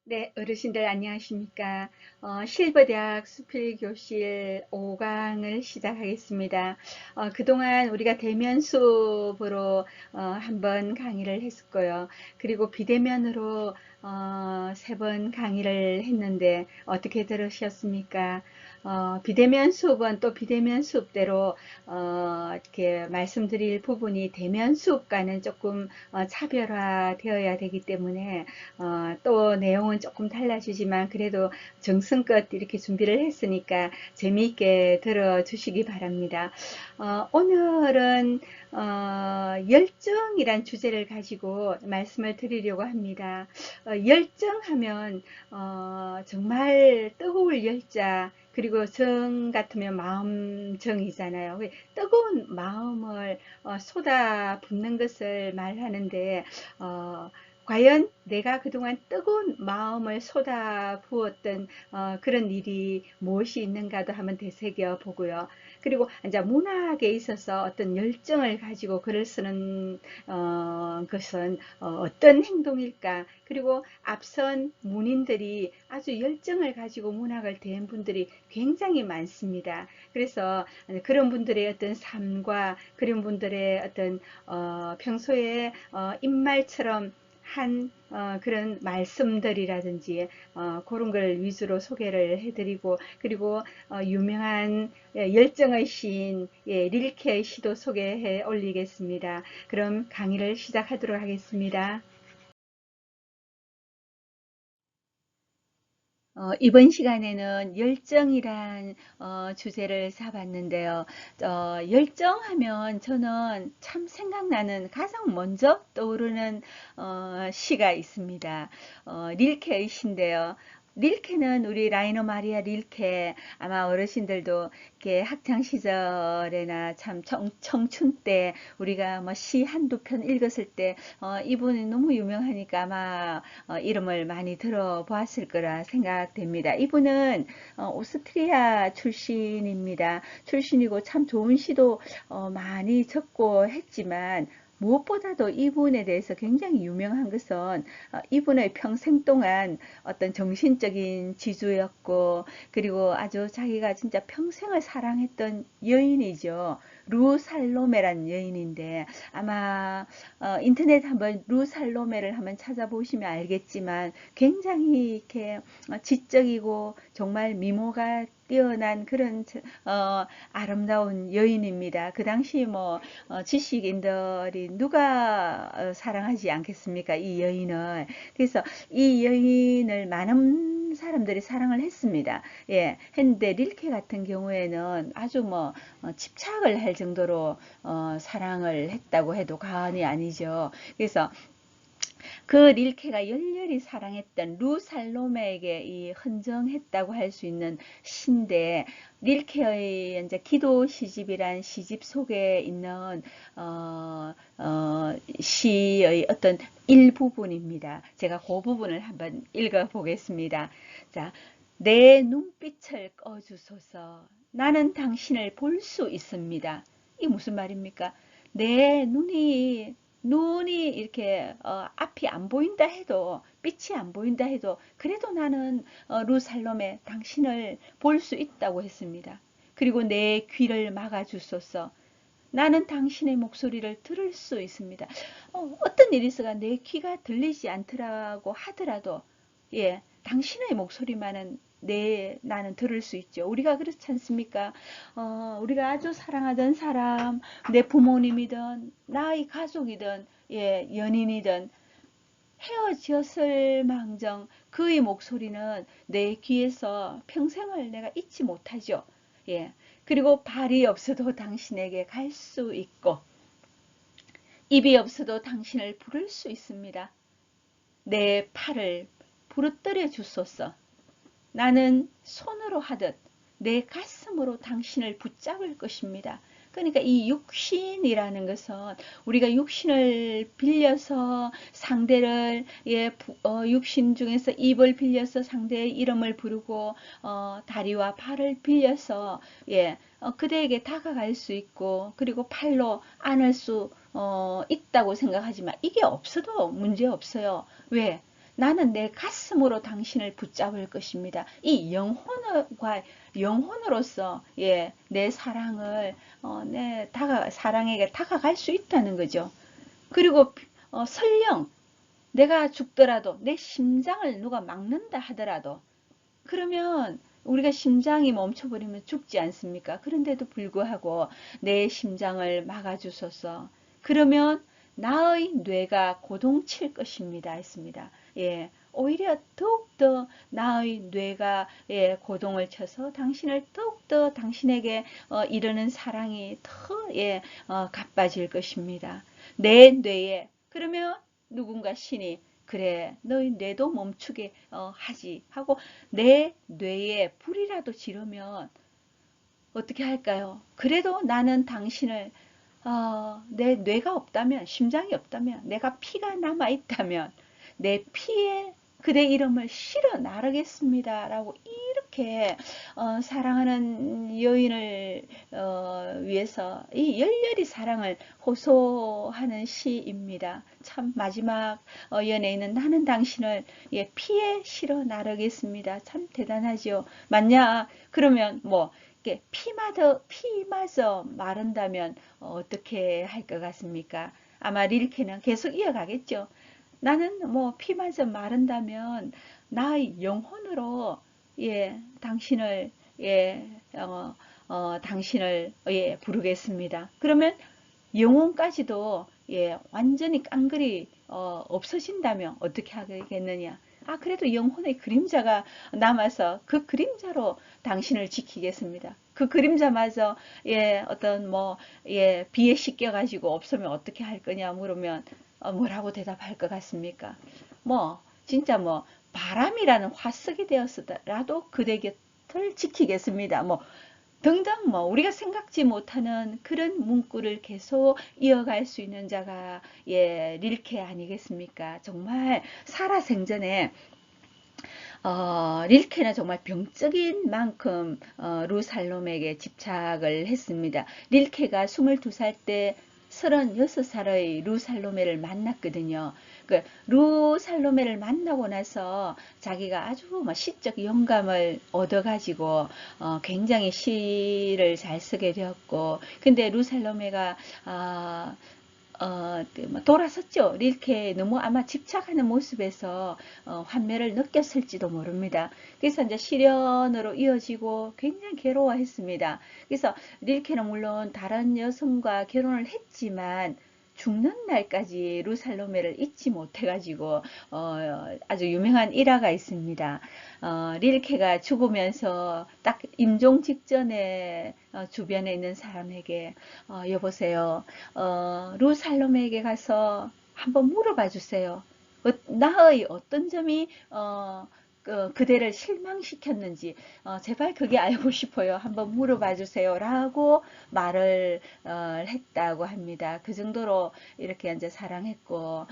네, 어르신들 안녕하십니까? 실버대학 수필교실 5강을 시작하겠습니다. 그동안 우리가 대면 수업으로 한번 강의를 했었고요. 그리고 비대면으로 3번 강의를 했는데 어떻게 들으셨습니까? 비대면 수업은 또 비대면 수업대로 이렇게 말씀드릴 부분이 대면 수업과는 조금 차별화되어야 되기 때문에 또 내용은 조금 달라지지만 그래도 정성껏 이렇게 준비를 했으니까 재미있게 들어주시기 바랍니다. 오늘은 열정이란 주제를 가지고 말씀을 드리려고 합니다. 열정하면 정말 뜨거울 열자 그리고 정 같으면 마음정이잖아요. 뜨거운 마음을 쏟아붓는 것을 말하는데 과연 내가 그동안 뜨거운 마음을 쏟아 부었던 그런 일이 무엇이 있는가도 한번 되새겨 보고요. 그리고 이제 문학에 있어서 어떤 열정을 가지고 글을 쓰는 것은 떤 행동일까? 그리고 앞선 문인들이 아주 열정을 가지고 문학을 대한 분들이 굉장히 많습니다. 그래서 그런 분들의 어떤 삶과 그런 분들의 어떤 평소에 입말처럼 한 그런 말씀들이라든지 그런 걸 위주로 소개를 해드리고 그리고 유명한 열정의 시인 릴케의 시도 소개해 올리겠습니다. 그럼 강의를 시작하도록 하겠습니다. 이번 시간에는 열정이란 주제를 잡았는데요. 열정하면 저는 참 생각나는 가장 먼저 떠오르는 시가 있습니다. 릴케의 시인데요. 릴케는 우리 라이너 마리아 릴케 아마 어르신들도 이렇게 학창 시절에나 참 청춘 때 우리가 뭐 시 한두 편 읽었을 때 이분이 너무 유명하니까 아마 이름을 많이 들어보았을 거라 생각됩니다. 이분은 오스트리아 출신입니다. 출신이고 참 좋은 시도 많이 적고 했지만 무엇보다도 이분에 대해서 굉장히 유명한 것은 이분의 평생 동안 어떤 정신적인 지주였고 그리고 아주 자기가 진짜 평생을 사랑했던 여인이죠. 루 살로메란 여인인데 아마 인터넷 한번 루 살로메를 한번 찾아보시면 알겠지만 굉장히 이렇게 지적이고 정말 미모가 뛰어난 그런 아름다운 여인입니다. 그 당시 뭐 지식인들이 누가 사랑하지 않겠습니까? 이 여인을. 그래서 이 여인을 많은 사람들이 사랑을 했습니다. 예, 했는데 릴케 같은 경우에는 아주 뭐 집착을 할 정도로 사랑을 했다고 해도 과언이 아니죠. 그래서 그 릴케가 열렬히 사랑했던 루 살로메에게 이 헌정했다고 할 수 있는 시인데 릴케의 이제 기도 시집이란 시집 속에 있는 시의 어떤 일부분입니다. 제가 그 부분을 한번 읽어 보겠습니다. 자, 내 눈빛을 꺼주소서. 나는 당신을 볼 수 있습니다. 이 무슨 말입니까? 내 눈이 이렇게 앞이 안 보인다 해도 빛이 안 보인다 해도 그래도 나는 루살롬에 당신을 볼 수 있다고 했습니다. 그리고 내 귀를 막아 주소서. 나는 당신의 목소리를 들을 수 있습니다. 어떤 일이 있어가 내 귀가 들리지 않더라고 하더라도 예, 당신의 목소리만은 나는 들을 수 있죠. 우리가 그렇지 않습니까? 우리가 아주 사랑하던 사람, 내 부모님이든 나의 가족이든 예, 연인이든 헤어졌을 망정 그의 목소리는 내 귀에서 평생을 내가 잊지 못하죠. 예. 그리고 발이 없어도 당신에게 갈 수 있고 입이 없어도 당신을 부를 수 있습니다. 내 팔을 부르뜨려 주소서. 나는 손으로 하듯 내 가슴으로 당신을 붙잡을 것입니다. 그러니까 이 육신이라는 것은 우리가 육신을 빌려서 상대를 육신 중에서 입을 빌려서 상대의 이름을 부르고 다리와 발을 빌려서 그대에게 다가갈 수 있고 그리고 팔로 안을 수 있다고 생각하지만 이게 없어도 문제 없어요. 왜? 나는 내 가슴으로 당신을 붙잡을 것입니다. 이 영혼과 영혼으로서 예, 내 사랑을 내 사랑에게 다가갈 수 있다는 거죠. 그리고 설령 내가 죽더라도 내 심장을 누가 막는다 하더라도 그러면 우리가 심장이 멈춰버리면 죽지 않습니까? 그런데도 불구하고 내 심장을 막아주소서. 그러면 나의 뇌가 고동칠 것입니다. 했습니다. 예, 오히려 더욱더 나의 뇌가 예, 고동을 쳐서 당신을 더욱더 당신에게 이르는 사랑이 더 예, 가빠질 것입니다. 내 뇌에 그러면 누군가 신이 그래 너희 뇌도 멈추게 하지 하고 내 뇌에 불이라도 지르면 어떻게 할까요? 그래도 나는 당신을 내 뇌가 없다면 심장이 없다면 내가 피가 남아 있다면 내 피에 그대 이름을 실어 나르겠습니다 라고 이렇게 사랑하는 여인을 위해서 이 열렬히 사랑을 호소하는 시입니다. 참 마지막 연애인은 나는 당신을 예, 피에 실어 나르겠습니다. 참 대단하죠. 만약 그러면 뭐 피마저 마른다면 어떻게 할 것 같습니까? 아마 릴케는 계속 이어가겠죠. 나는 뭐 피마저 마른다면 나의 영혼으로 예 당신을 예 당신을 예 부르겠습니다. 그러면 영혼까지도 예 완전히 깡그리 없어진다면 어떻게 하겠느냐? 아 그래도 영혼의 그림자가 남아서 그 그림자로 당신을 지키겠습니다. 그 그림자마저 예 어떤 뭐 예 비에 씻겨 가지고 없으면 어떻게 할 거냐 물으면 뭐라고 대답할 것 같습니까? 뭐 진짜 뭐 바람이라는 화석이 되었으라도 그대 곁을 지키겠습니다. 뭐 등등 뭐 우리가 생각지 못하는 그런 문구를 계속 이어갈 수 있는 자가 예 릴케 아니겠습니까? 정말 살아생전에 릴케는 정말 병적인 만큼 루살롬에게 집착을 했습니다. 릴케가 22살 때 36살의 루살로메를 만났거든요. 그 루살로메를 만나고 나서 자기가 아주 뭐 시적 영감을 얻어가지고 굉장히 시를 잘 쓰게 되었고, 근데 루살로메가 돌아섰죠. 이렇게 너무 아마 집착하는 모습에서 환멸을 느꼈을지도 모릅니다. 그래서 이제 시련으로 이어지고 굉장히 괴로워했습니다. 그래서 릴케는 물론 다른 여성과 결혼을 했지만 죽는 날까지 루살로메를 잊지 못해가지고 아주 유명한 일화가 있습니다. 릴케가 죽으면서 딱 임종 직전에 주변에 있는 사람에게 여보세요. 루살롬에게 가서 한번 물어봐 주세요. 나의 어떤 점이 그대를 실망시켰는지 제발 그게 알고 싶어요. 한번 물어봐 주세요. 라고 말을 했다고 합니다. 그 정도로 이렇게 이제 사랑했고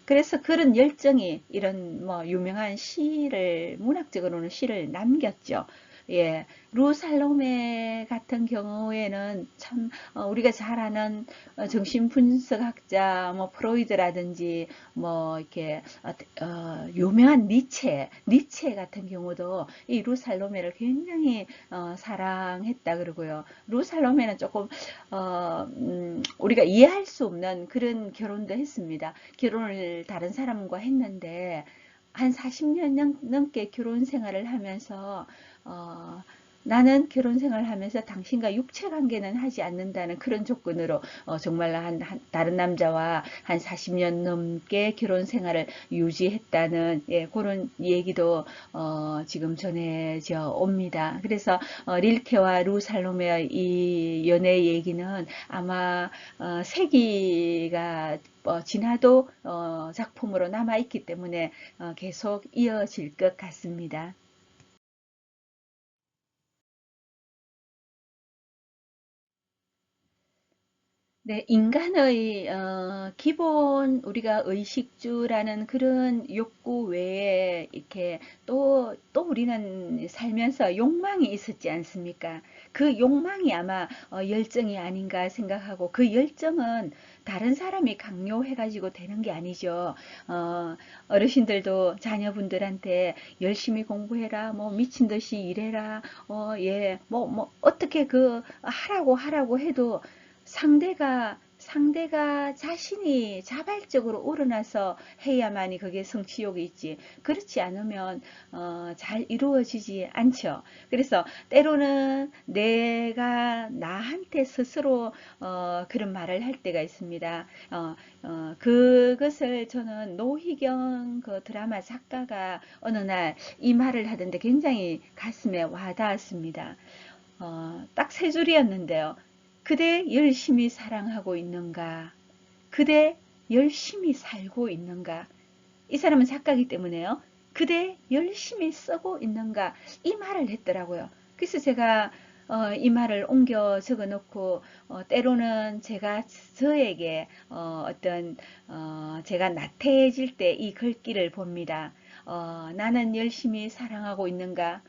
그래서 그런 열정이 이런 뭐 유명한 시를 문학적으로는 시를 남겼죠. 예, 루살로메 같은 경우에는 참 우리가 잘 아는 정신분석학자 뭐 프로이드라든지 뭐 이렇게 유명한 니체 같은 경우도 이 루살로메를 굉장히 사랑했다 그러고요. 루살로메는 조금 우리가 이해할 수 없는 그런 결혼도 했습니다. 결혼을 다른 사람과 했는데 한 40년 넘게 결혼 생활을 하면서 어, 나는 결혼 생활을 하면서 당신과 육체 관계는 하지 않는다는 그런 조건으로 정말 다른 남자와 한 40년 넘게 결혼 생활을 유지했다는 예, 그런 얘기도 지금 전해져 옵니다. 그래서 릴케와 루살로메의 이 연애 얘기는 아마 세기가 지나도 작품으로 남아있기 때문에 계속 이어질 것 같습니다. 네, 인간의 기본 우리가 의식주라는 그런 욕구 외에 이렇게 또 우리는 살면서 욕망이 있었지 않습니까? 그 욕망이 아마 열정이 아닌가 생각하고 그 열정은 다른 사람이 강요해가지고 되는 게 아니죠. 어르신들도 자녀분들한테 열심히 공부해라, 뭐 미친 듯이 일해라, 어떻게 하라고 해도 상대가 자신이 자발적으로 우러나서 해야만이 그게 성취욕이 있지. 그렇지 않으면 잘 이루어지지 않죠. 그래서 때로는 내가 나한테 스스로 그런 말을 할 때가 있습니다. 그것을 저는 노희경 그 드라마 작가가 어느 날 이 말을 하던데 굉장히 가슴에 와닿았습니다. 딱 세 줄이었는데요. 그대 열심히 사랑하고 있는가? 그대 열심히 살고 있는가? 이 사람은 작가이기 때문에요. 그대 열심히 쓰고 있는가? 이 말을 했더라고요. 그래서 제가 이 말을 옮겨 적어 놓고 때로는 제가 저에게 제가 나태해질 때 이 글귀를 봅니다. 나는 열심히 사랑하고 있는가?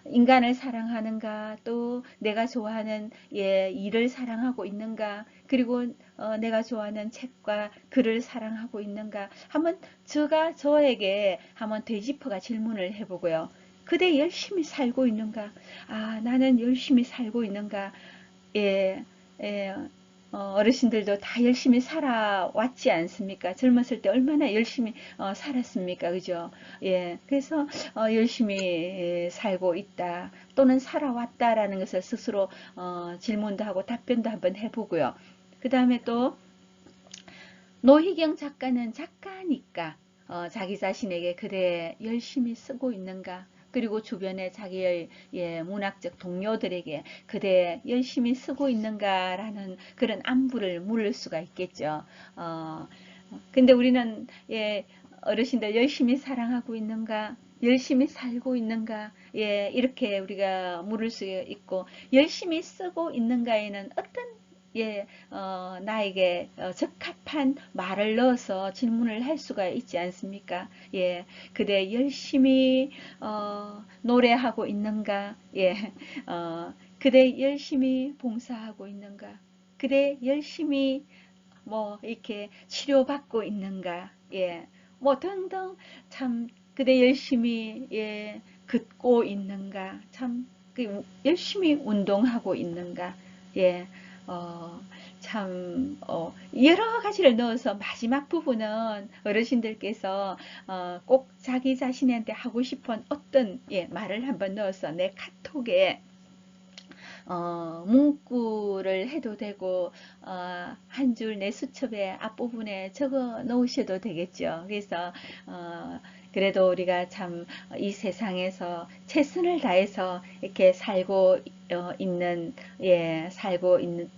인간을 사랑하는가? 또 내가 좋아하는 일을 사랑하고 있는가? 그리고 내가 좋아하는 책과 글을 사랑하고 있는가? 한번 제가 저에게 한번 되짚어가 질문을 해보고요. 그대 열심히 살고 있는가? 아, 나는 열심히 살고 있는가? 예, 예, 어르신들도 다 열심히 살아왔지 않습니까? 젊었을 때 얼마나 열심히 살았습니까? 그죠? 예, 그래서 열심히 살고 있다 또는 살아왔다라는 것을 스스로 질문도 하고 답변도 한번 해보고요. 그 다음에 또 노희경 작가는 작가니까 자기 자신에게 그래 열심히 쓰고 있는가? 그리고 주변에 자기의 문학적 동료들에게 그래 열심히 쓰고 있는가라는 그런 안부를 물을 수가 있겠죠. 어, 근데 우리는 어르신들 열심히 사랑하고 있는가? 열심히 살고 있는가? 이렇게 우리가 물을 수 있고 열심히 쓰고 있는가에는 어떤 나에게 적합한 말을 넣어서 질문을 할 수가 있지 않습니까? 그대 열심히 노래하고 있는가? 그대 열심히 봉사하고 있는가? 그대 열심히 뭐 이렇게 치료받고 있는가? 뭐 등등 참 그대 열심히 걷고 있는가? 참 열심히 운동하고 있는가? 예, 어, 여러 가지를 넣어서 마지막 부분은 어르신들께서 꼭 자기 자신한테 하고 싶은 어떤 말을 한번 넣어서 내 카톡에 문구를 해도 되고 한 줄 내 수첩의 앞부분에 적어 놓으셔도 되겠죠. 그래서 그래도 우리가 참 이 세상에서 최선을 다해서 이렇게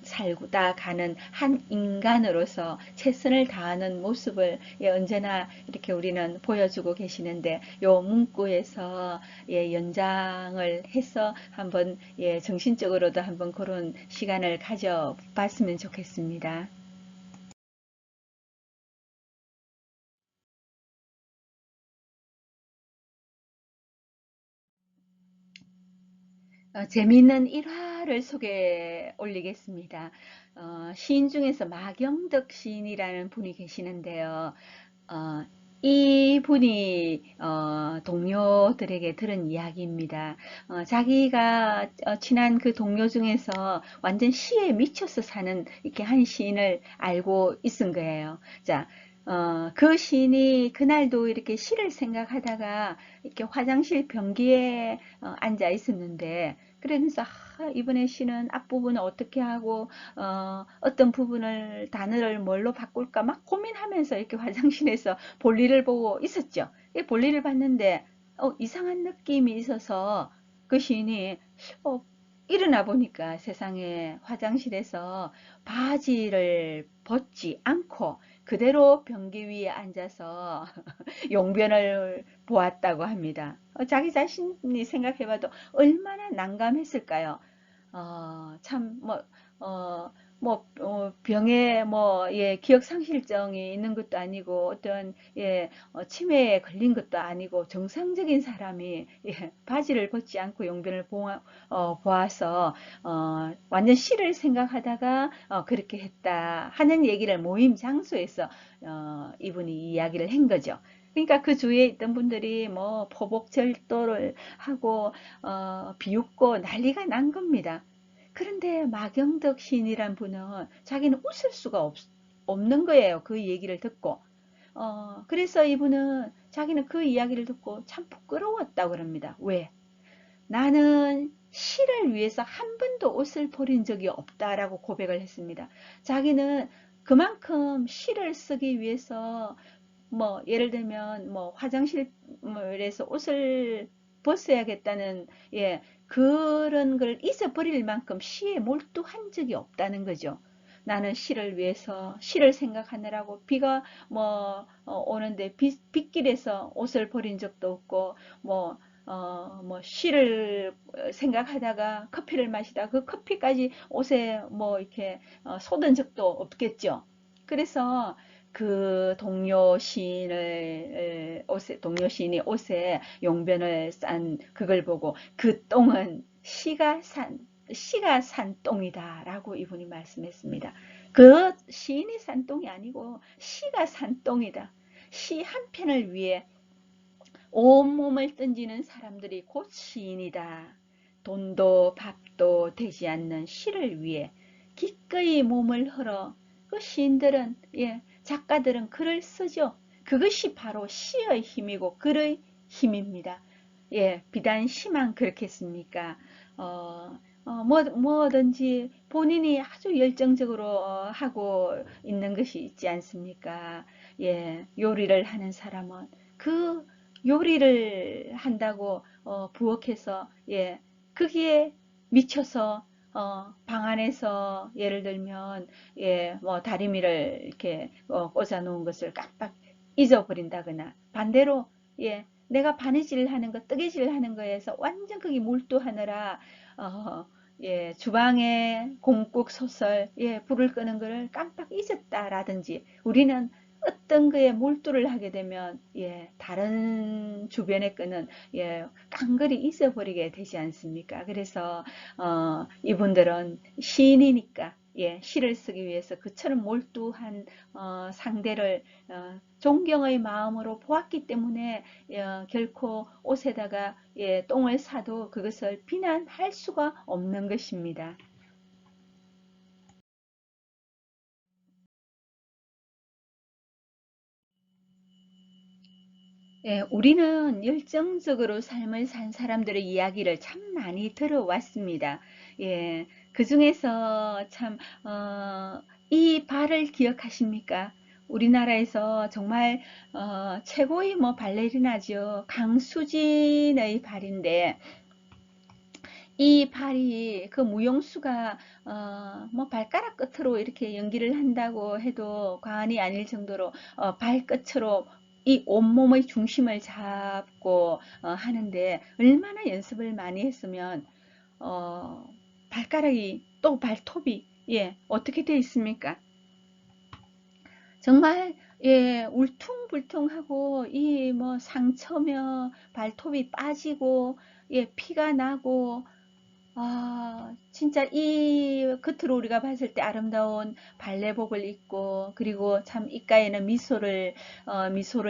살고다 가는 한 인간으로서 최선을 다하는 모습을 언제나 이렇게 우리는 보여주고 계시는데 요 문구에서 연장을 해서 한번 정신적으로도 한번 그런 시간을 가져봤으면 좋겠습니다. 재미있는 일화를 소개 올리겠습니다. 시인 중에서 마경덕 시인이라는 분이 계시는데요. 어, 이 분이 동료들에게 들은 이야기입니다. 자기가 친한 그 동료 중에서 완전 시에 미쳐서 사는 이렇게 한 시인을 알고 있은 거예요. 자, 그 시인이 그날도 이렇게 시를 생각하다가 이렇게 화장실 변기에 앉아 있었는데, 그러면서 이번에 시는 앞부분을 어떻게 하고 어떤 부분을 단어를 뭘로 바꿀까 막 고민하면서 이렇게 화장실에서 볼일을 보고 있었죠. 볼일을 봤는데 이상한 느낌이 있어서 그 시인이 어, 일어나 보니까 세상에 화장실에서 바지를 벗지 않고 그대로 변기 위에 앉아서 용변을 보았다고 합니다. 자기 자신이 생각해봐도 얼마나 난감했을까요? 참, 뭐, 병에 기억 상실증이 있는 것도 아니고 어떤 치매에 걸린 것도 아니고 정상적인 사람이 바지를 벗지 않고 용변을 보아서 완전 시를 생각하다가 그렇게 했다 하는 얘기를 모임 장소에서 이분이 이야기를 한 거죠. 그러니까 그 주위에 있던 분들이 뭐 포복절도를 하고 비웃고 난리가 난 겁니다. 그런데 마경덕 시인이란 분은 자기는 웃을 수가 없는 거예요. 그 얘기를 듣고. 그래서 이분은 자기는 그 이야기를 듣고 참 부끄러웠다고 그럽니다. 왜? 나는 시를 위해서 한 번도 옷을 버린 적이 없다라고 고백을 했습니다. 자기는 그만큼 시를 쓰기 위해서 예를 들면 화장실에서 옷을 벗어야겠다는 그런 걸 잊어버릴 만큼 시에 몰두한 적이 없다는 거죠. 나는 시를 위해서 시를 생각하느라고 비가 오는데 빗길에서 옷을 버린 적도 없고 시를 생각하다가 커피를 마시다 그 커피까지 옷에 이렇게 쏟은 적도 없겠죠. 그래서 그 동료 시인이 옷에 용변을 싼 그걸 보고 그 똥은 시가 산 똥이다라고 이분이 말씀했습니다. 그 시인이 산 똥이 아니고 시가 산 똥이다. 시 한 편을 위해 온몸을 던지는 사람들이 곧 시인이다. 돈도 밥도 되지 않는 시를 위해 기꺼이 몸을 흘러 그 시인들은 작가들은 글을 쓰죠. 그것이 바로 시의 힘이고 글의 힘입니다. 비단 시만 그렇겠습니까? 뭐든지 본인이 아주 열정적으로 하고 있는 것이 있지 않습니까? 요리를 하는 사람은 그 요리를 한다고 부엌에서 거기에 미쳐서 방 안에서 예를 들면 다리미를 이렇게 꽂아 놓은 것을 깜빡 잊어버린다거나 반대로 내가 바느질 하는 거 뜨개질 하는 거에서 완전 거기 몰두하느라 어, 주방에 공국 소설 불을 끄는 거를 깜빡 잊었다라든지 우리는 어떤 거에 몰두를 하게 되면 다른 주변의 거는 깡그리 잊어버리게 되지 않습니까? 그래서 이분들은 시인이니까 시를 쓰기 위해서 그처럼 몰두한 상대를 존경의 마음으로 보았기 때문에 결코 옷에다가 똥을 사도 그것을 비난할 수가 없는 것입니다. 우리는 열정적으로 삶을 산 사람들의 이야기를 참 많이 들어왔습니다. 그 중에서 참, 이 발을 기억하십니까? 우리나라에서 정말, 최고의 발레리나죠. 강수진의 발인데, 이 발이 그 무용수가 발가락 끝으로 이렇게 연기를 한다고 해도 과언이 아닐 정도로 발끝으로 이 온몸의 중심을 잡고 하는데 얼마나 연습을 많이 했으면 어, 발가락이 또 발톱이 어떻게 되어 있습니까? 정말 울퉁불퉁하고 이 상처며 발톱이 빠지고 피가 나고 진짜 이 겉으로 우리가 봤을 때 아름다운 발레복을 입고 그리고 참 입가에는 미소를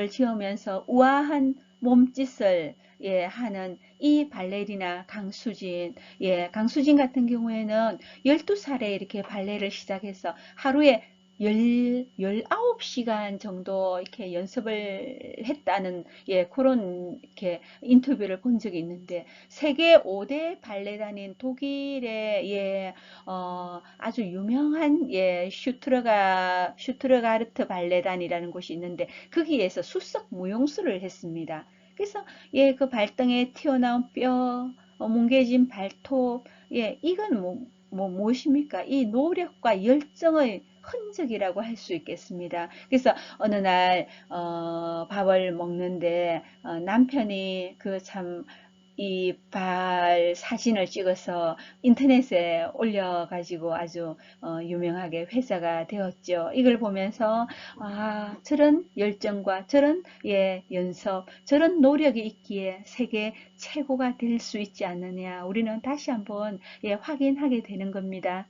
지으면서 우아한 몸짓을 하는 이 발레리나 강수진. 강수진 같은 경우에는 12살에 이렇게 발레를 시작해서 하루에 19시간 정도 이렇게 연습을 했다는 그런 이렇게 인터뷰를 본 적이 있는데 세계 5대 발레단인 독일의 아주 유명한 슈트르가르트 발레단이라는 곳이 있는데 거기에서 수석 무용수를 했습니다. 그래서 그 발등에 튀어나온 뼈, 뭉개진 발톱, 이건 무엇입니까? 이 노력과 열정의 흔적이라고 할 수 있겠습니다. 그래서 어느 날 밥을 먹는데 남편이 그참 이 발 사진을 찍어서 인터넷에 올려가지고 아주 유명하게 회자가 되었죠. 이걸 보면서 아, 저런 열정과 저런 연습, 저런 노력이 있기에 세계 최고가 될 수 있지 않느냐. 우리는 다시 한번 확인하게 되는 겁니다.